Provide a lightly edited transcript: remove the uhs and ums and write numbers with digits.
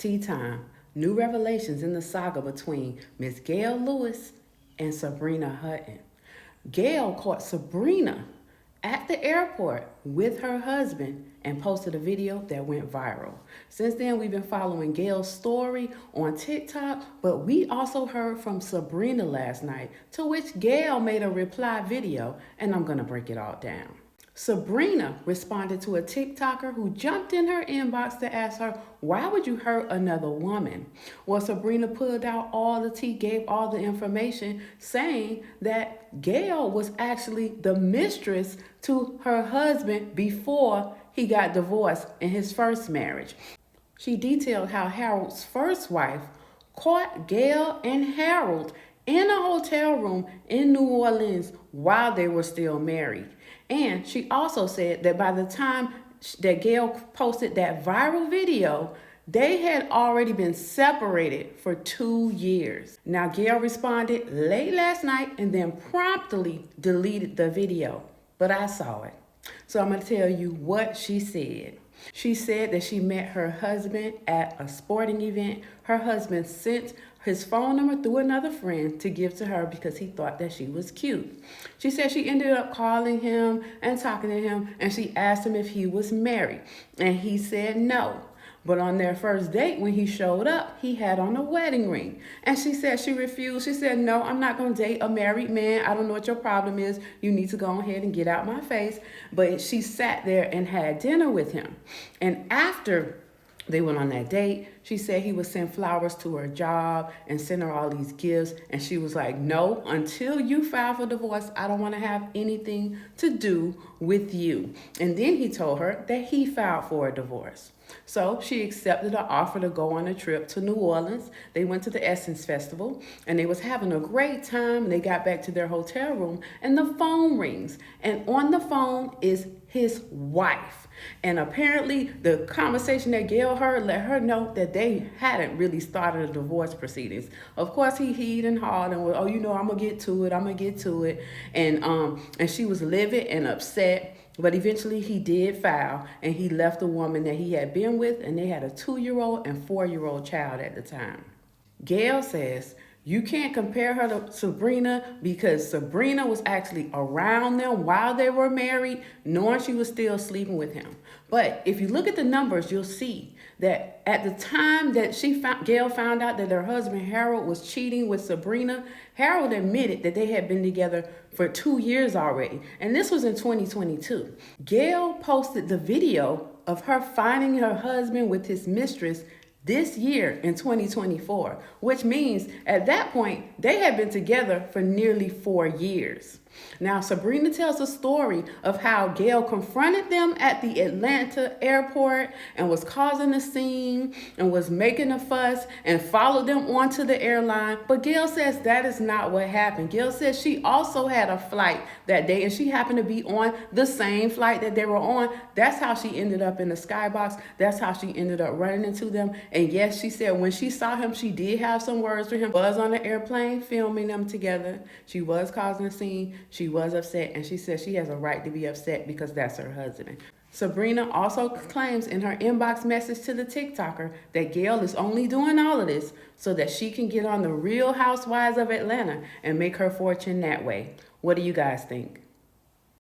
Tea time. New revelations in the saga between Miss Gail Lewis and Sabrina Hutton. Gail caught Sabrina at the airport with her husband and posted a video that went viral. Since then, we've been following Gail's story on TikTok, but we also heard from Sabrina last night, to which Gail made a reply video, and I'm gonna break it all down. Sabrina responded to a TikToker who jumped in her inbox to ask her, why would you hurt another woman? Well, Sabrina pulled out all the tea, gave all the information, saying that Gail was actually the mistress to her husband before he got divorced in his first marriage. She detailed how Harold's first wife caught Gail and Harold in a hotel room in New Orleans while they were still married. And she also said that by the time that Gail posted that viral video, they had already been separated for 2 years. Now, Gail responded late last night and then promptly deleted the video, but I saw it. So I'm going to tell you what she said. She said that she met her husband at a sporting event. Her husband sent his phone number through another friend to give to her because he thought that she was cute. She said she ended up calling him and talking to him, and she asked him if he was married, and he said no. But on their first date, when he showed up, he had on a wedding ring. And she said she refused. She said, no, I'm not going to date a married man. I don't know what your problem is. You need to go ahead and get out my face. But she sat there and had dinner with him. And after they went on that date, she said he would send flowers to her job and send her all these gifts. And she was like, no, until you file for divorce, I don't want to have anything to do with you. And then he told her that he filed for a divorce. So she accepted the offer to go on a trip to New Orleans. They went to the Essence Festival and they was having a great time. They got back to their hotel room and the phone rings. And on the phone is his wife. And apparently the conversation that Gail heard let her know that they hadn't really started a divorce proceedings. Of course, he heed and hawed and was, oh, you know, I'm going to get to it. And she was livid and upset. But eventually he did file, and he left the woman that he had been with, and they had a 2-year-old and 4-year-old child at the time. Gail says you can't compare her to Sabrina because Sabrina was actually around them while they were married, knowing she was still sleeping with him. But if you look at the numbers, you'll see that at the time that Gail found out that her husband Harold was cheating with Sabrina, Harold admitted that they had been together for 2 years already. And this was in 2022. Gail posted the video of her finding her husband with his mistress this year in 2024, which means at that point, they had been together for nearly 4 years. Now, Sabrina tells a story of how Gail confronted them at the Atlanta airport and was causing a scene and was making a fuss and followed them onto the airline. But Gail says that is not what happened. Gail says she also had a flight that day and she happened to be on the same flight that they were on. That's how she ended up in the skybox. That's how she ended up running into them. And yes, she said when she saw him, she did have some words for him. She was on the airplane filming them together. She was causing a scene. She was upset, and she says she has a right to be upset because that's her husband. Sabrina also claims in her inbox message to the TikToker that Gail is only doing all of this so that she can get on the Real Housewives of Atlanta and make her fortune that way. What do you guys think?